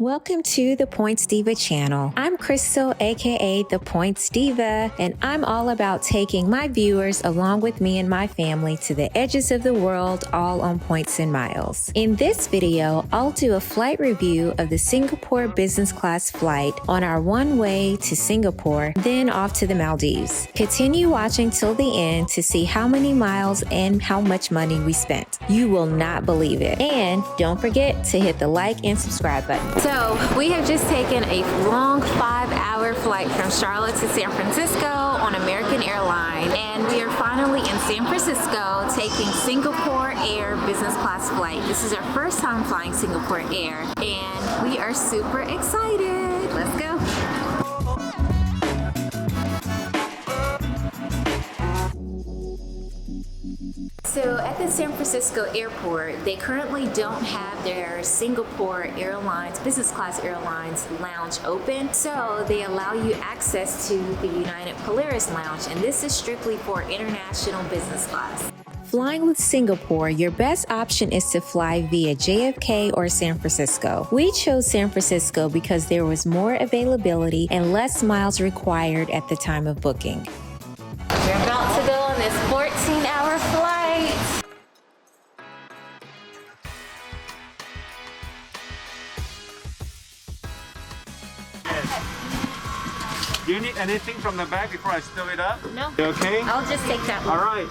Welcome to the Points Diva channel. I'm Crystal, aka the Points Diva, and I'm all about taking my viewers along with me and my family to the edges of the world, all on points and miles. In this video, I'll do a flight review of the Singapore business class flight on our one-way to Singapore, then off to the Maldives. Continue watching till the end to see how many miles and how much money we spent. You will not believe it. And don't forget to hit the like and subscribe button. So we have just taken a long 5-hour flight from Charlotte to San Francisco on American Airlines, and we are finally in San Francisco taking Singapore Air business class flight. This is our first time flying Singapore Air, and we are super excited. Let's go. So at the San Francisco airport, they currently don't have their Singapore Airlines, business class airlines lounge open. So they allow you access to the United Polaris lounge, and this is strictly for international business class. Flying with Singapore, your best option is to fly via JFK or San Francisco. We chose San Francisco because there was more availability and less miles required at the time of booking. We're about to go on this 14-hour flight. Do you need anything from the bag before I stow it up? No. You okay? I'll just take that one. All right.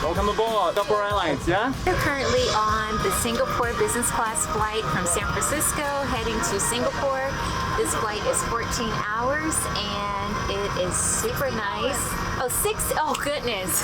Welcome aboard, Sapphire Airlines, yeah? We're currently on the Singapore business class flight from San Francisco heading to Singapore. This flight is 14 hours and it is super nice. Oh goodness.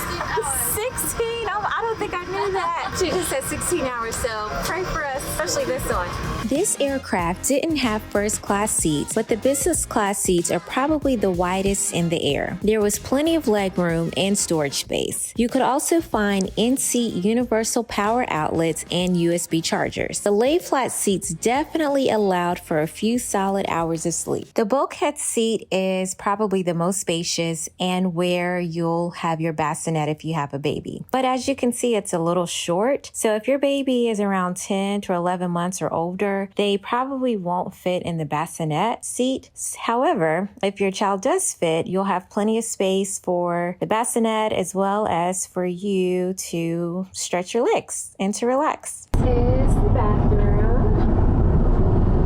16? I don't think I knew that. She just said 16 hours, so pray for us, especially this one. This aircraft didn't have first class seats, but the business class seats are probably the widest in the air. There was plenty of leg room and storage space. You could also find in-seat universal power outlets and USB chargers. The lay flat seats definitely allowed for a few solid hours of sleep. The bulkhead seat is probably the most spacious and where you'll have your bassinet if you have a baby. But as you can see, it's a little short. So if your baby is around 10 to 11 months or older, they probably won't fit in the bassinet seat. However, if your child does fit, you'll have plenty of space for the bassinet as well as for you to stretch your legs and to relax. This is the bathroom.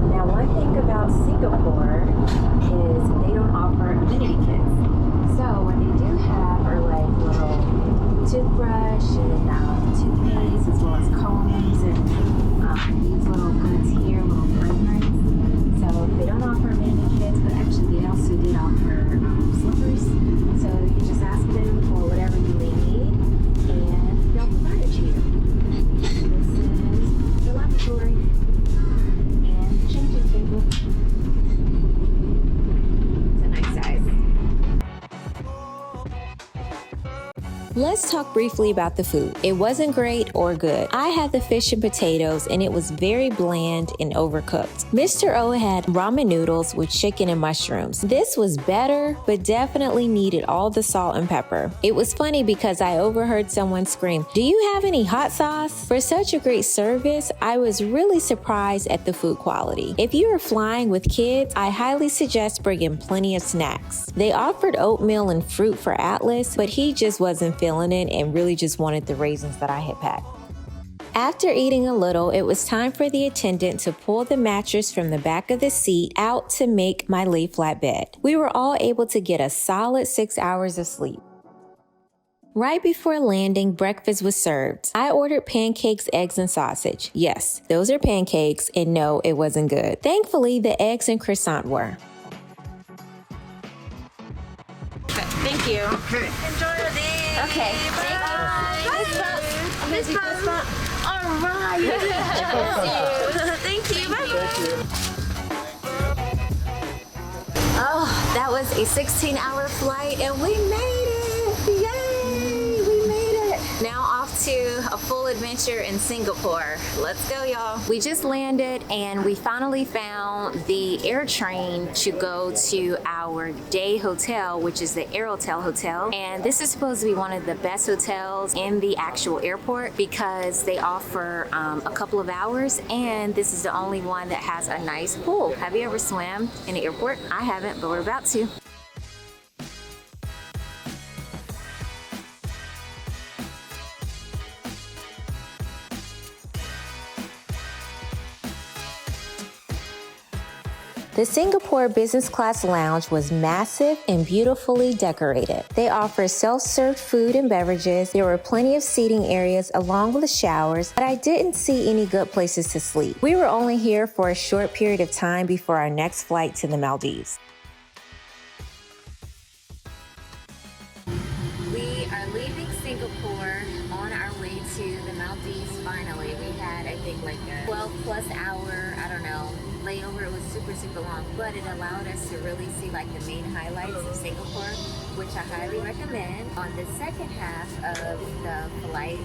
Now, one thing about Singapore is they don't offer amenity kits. So what they do have are like little toothbrush and toothpaste as well as combs and these little goods here, little fragrance. So they don't offer amenity kits, but actually they also did offer slippers. So you just ask them for whatever you may need and they'll provide it to you. This is the lavatory and the changing table. It's a nice size. Let's talk briefly about the food. It wasn't great or good. I had the fish and potatoes and it was very bland and overcooked. Mr. O had ramen noodles with chicken and mushrooms. This was better, but definitely needed all the salt and pepper. It was funny because I overheard someone scream, "Do you have any hot sauce?" For such a great service, I was really surprised at the food quality. If you are flying with kids, I highly suggest bringing plenty of snacks. They offered oatmeal and fruit for Atlas, but he just wasn't feeling it and really just wanted the raisins that I had packed. After eating a little, it was time for the attendant to pull the mattress from the back of the seat out to make my lay flat bed. We were all able to get a solid 6 hours of sleep. Right before landing, breakfast was served. I ordered pancakes, eggs, and sausage. Yes, those are pancakes, and no, it wasn't good. Thankfully, the eggs and croissant were. Thank you. Okay. Enjoy your day. Okay, thank you. This bus. All right. Thank you. Bye. Oh, that was a 16-hour flight and we made it. Yay, we made it. Now off to a full travel adventure in Singapore. Let's go, y'all. We just landed and we finally found the air train to go to our day hotel, which is the Aerotel Hotel. And this is supposed to be one of the best hotels in the actual airport because they offer a couple of hours, and this is the only one that has a nice pool. Have you ever swam in the airport? I haven't, but we're about to. The Singapore Business Class Lounge was massive and beautifully decorated. They offer self-served food and beverages. There were plenty of seating areas along with the showers, but I didn't see any good places to sleep. We were only here for a short period of time before our next flight to the Maldives. We are leaving Singapore on our way to the Maldives finally. We had, I think, like a 12 plus hour, I don't know, layover. It was super long, but it allowed us to really see like the main highlights of Singapore, which I highly recommend. On the second half of the flight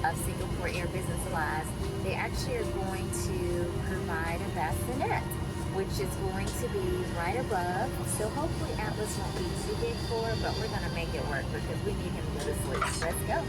of Singapore Air Business Class, they actually are going to provide a bassinet, which is going to be right above. So hopefully Atlas won't be too big for her, but we're gonna make it work because we need him to go to sleep. Let's go.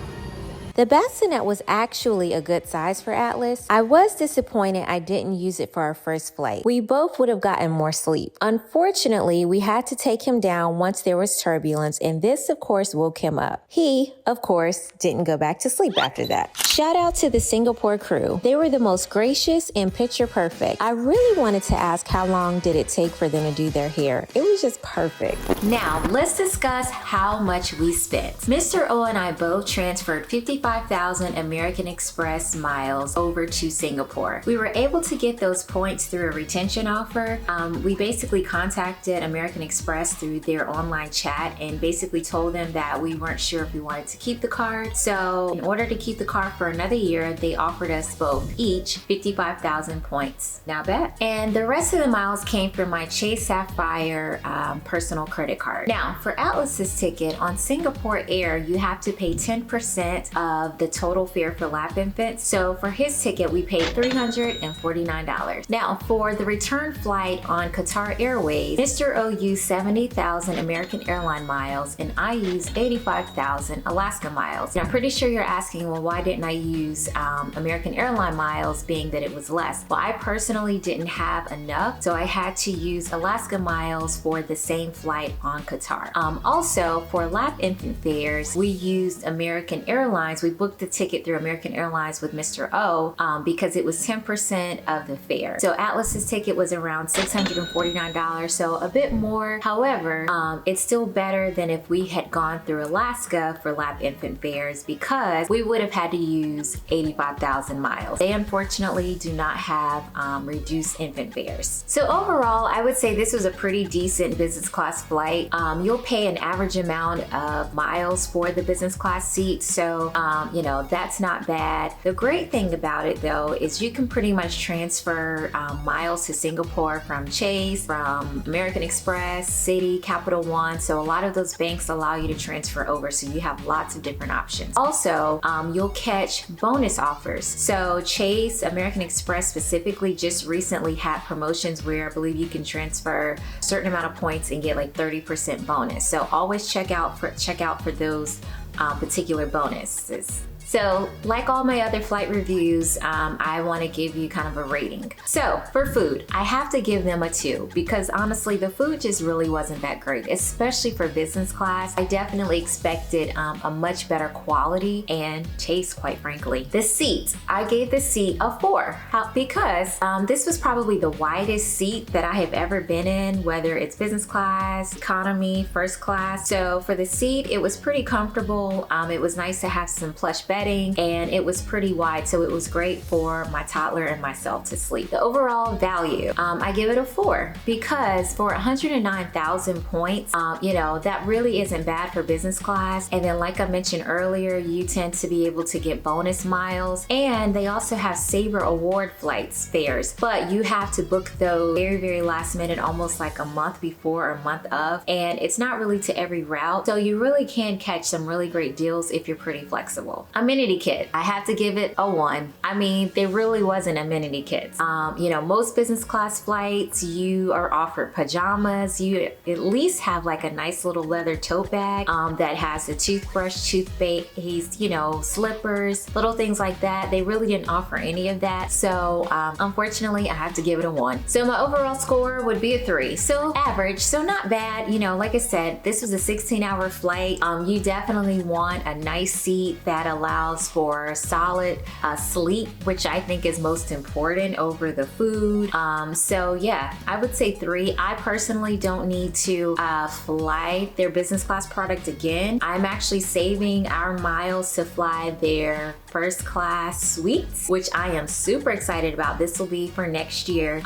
The bassinet was actually a good size for Atlas. I was disappointed I didn't use it for our first flight. We both would have gotten more sleep. Unfortunately, we had to take him down once there was turbulence, and this of course woke him up. He, of course, didn't go back to sleep after that. Shout out to the Singapore crew. They were the most gracious and picture perfect. I really wanted to ask how long did it take for them to do their hair. It was just perfect. Now, let's discuss how much we spent. Mr. O and I both transferred 55,000 American Express miles over to Singapore. We were able to get those points through a retention offer. We basically contacted American Express through their online chat and basically told them that we weren't sure if we wanted to keep the card. So in order to keep the card for another year, they offered us both each 55,000 points. Not bad. And the rest of the miles came from my Chase Sapphire personal credit card. Now, for Atlas's ticket on Singapore Air, you have to pay 10% of the total fare for lap infants. So for his ticket, we paid $349. Now, for the return flight on Qatar Airways, Mr. O used 70,000 American Airline miles and I used 85,000 Alaska miles. Now, I'm pretty sure you're asking, well, why didn't I use American Airline miles, being that it was less? Well, I personally didn't have enough, so I had to use Alaska miles for the same flight on Qatar. Also, for lap infant fares, we used American Airlines. We booked the ticket through American Airlines with Mr. O because it was 10% of the fare. So Atlas's ticket was around $649, so a bit more. However, it's still better than if we had gone through Alaska for lap infant fares because we would have had to use 85,000 miles. They unfortunately do not have reduced infant fares. So overall, I would say this was a pretty decent business class flight. You'll pay an average amount of miles for the business class seat, so you know, that's not bad. The great thing about it though is you can pretty much transfer miles to Singapore from Chase, from American Express, Citi, Capital One. So a lot of those banks allow you to transfer over, so you have lots of different options. Also, you'll catch bonus offers. So Chase, American Express specifically just recently had promotions where I believe you can transfer a certain amount of points and get like 30% bonus. So always check out for those particular bonuses. So like all my other flight reviews, I want to give you kind of a rating. So for food, I have to give them a 2 because honestly, the food just really wasn't that great, especially for business class. I definitely expected a much better quality and taste, quite frankly. The seat, I gave the seat a 4 because this was probably the widest seat that I have ever been in, whether it's business class, economy, first class. So for the seat, it was pretty comfortable. It was nice to have some plush bedding, and it was pretty wide, so it was great for my toddler and myself to sleep. The overall value, I give it a 4 because for 109,000 points, you know, that really isn't bad for business class. And then like I mentioned earlier, you tend to be able to get bonus miles, and they also have Sabre Award flights fares, but you have to book those very last minute, almost like a month before or a month of, and it's not really to every route, so you really can catch some really great deals if you're pretty flexible. Amenity Kit, I have to give it a 1. I mean, there really wasn't Amenity Kits. You know, most business class flights, you are offered pajamas. You at least have like a nice little leather tote bag that has a toothbrush, toothpaste, you know, slippers, little things like that. They really didn't offer any of that. So unfortunately, I have to give it a 1. So my overall score would be a 3. So average, so not bad. You know, like I said, this was a 16-hour flight. You definitely want a nice seat that allows for solid sleep, which I think is most important over the food. So yeah, I would say 3. I personally don't need to fly their business class product again. I'm actually saving our miles to fly their first class suites, which I am super excited about. This will be for next year.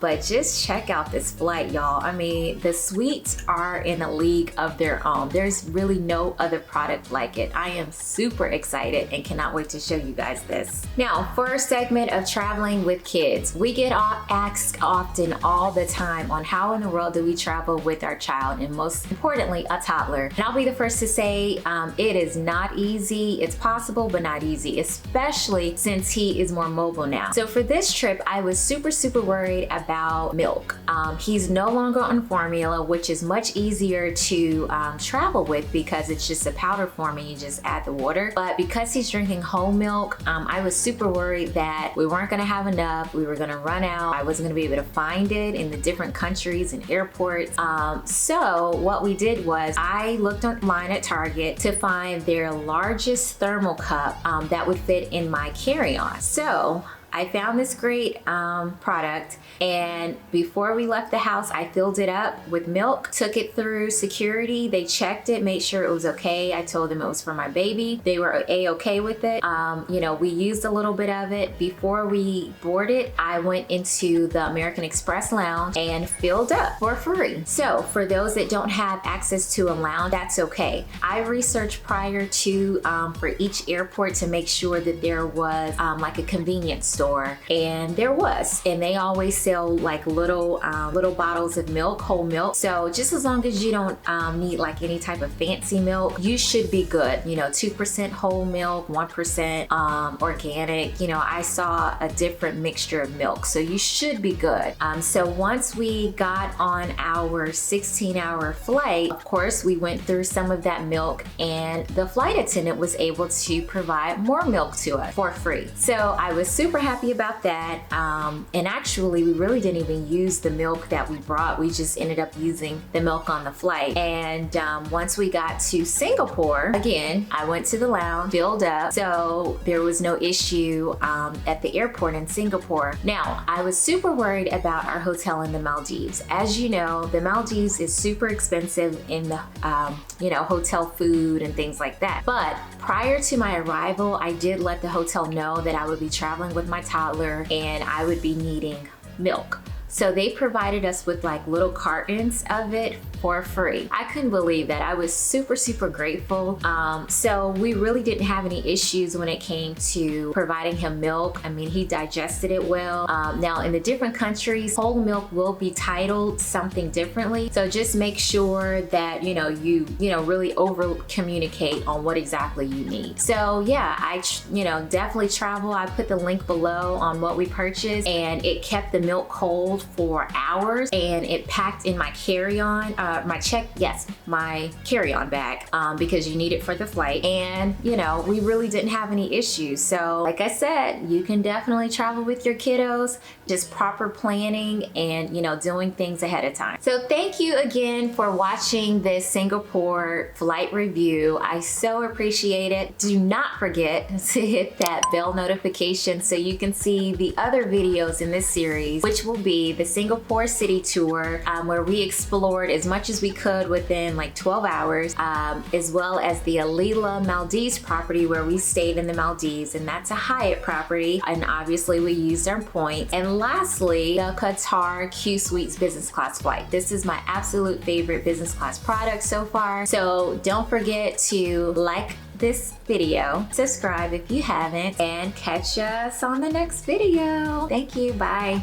But just check out this flight, y'all. I mean, the suites are in a league of their own. There's really no other product like it. I am super excited and cannot wait to show you guys this. Now, for our segment of traveling with kids, we get asked often all the time on how in the world do we travel with our child, and most importantly, a toddler. And I'll be the first to say it is not easy. It's possible, but not easy, especially since he is more mobile now. So for this trip, I was super worried about milk. He's no longer on formula, which is much easier to travel with because it's just a powder form and you just add the water. But because he's drinking whole milk, I was super worried that we weren't gonna have enough, we were gonna run out, I wasn't gonna be able to find it in the different countries and airports. So what we did was I looked online at Target to find their largest thermal cup that would fit in my carry-on. So I found this great product, and before we left the house, I filled it up with milk, took it through security. They checked it, made sure it was okay. I told them it was for my baby. They were a-okay with it. You know, we used a little bit of it. Before we boarded, I went into the American Express lounge and filled up for free. So for those that don't have access to a lounge, that's okay. I researched prior to for each airport to make sure that there was like a convenience store, and there was, and they always sell like little bottles of milk, whole milk. So just as long as you don't need like any type of fancy milk, you should be good. You know, 2% whole milk, 1% organic. You know, I saw a different mixture of milk, so you should be good. So once we got on our 16-hour flight, of course, we went through some of that milk, and the flight attendant was able to provide more milk to us for free. So I was super happy about that. And actually, we really didn't even use the milk that we brought. We just ended up using the milk on the flight. And once we got to Singapore, again, I went to the lounge, filled up, so there was no issue at the airport in Singapore. Now, I was super worried about our hotel in the Maldives. As you know, the Maldives is super expensive in the you know, hotel food and things like that. But prior to my arrival, I did let the hotel know that I would be traveling with my toddler and I would be needing milk. So they provided us with like little cartons of it for free. I couldn't believe that. I was super grateful. So we really didn't have any issues when it came to providing him milk. I mean, he digested it well. Now in the different countries, whole milk will be titled something differently. So just make sure that, you know, you really over communicate on what exactly you need. So yeah, I definitely travel. I put the link below on what we purchased, and it kept the milk cold for hours, and it packed in my carry-on, my carry-on bag, because you need it for the flight. And you know, we really didn't have any issues. So like I said, you can definitely travel with your kiddos, just proper planning and, you know, doing things ahead of time. So thank you again for watching this Singapore flight review. I so appreciate it. Do not forget to hit that bell notification so you can see the other videos in this series, which will be the Singapore city tour, where we explored as much as we could within like 12 hours, as well as the Alila Maldives property where we stayed in the Maldives, and that's a Hyatt property, and obviously we used our points. And lastly, the Qatar Q Suites business class flight. This is my absolute favorite business class product so far. So don't forget to like this video, subscribe if you haven't, and catch us on the next video. Thank you, bye.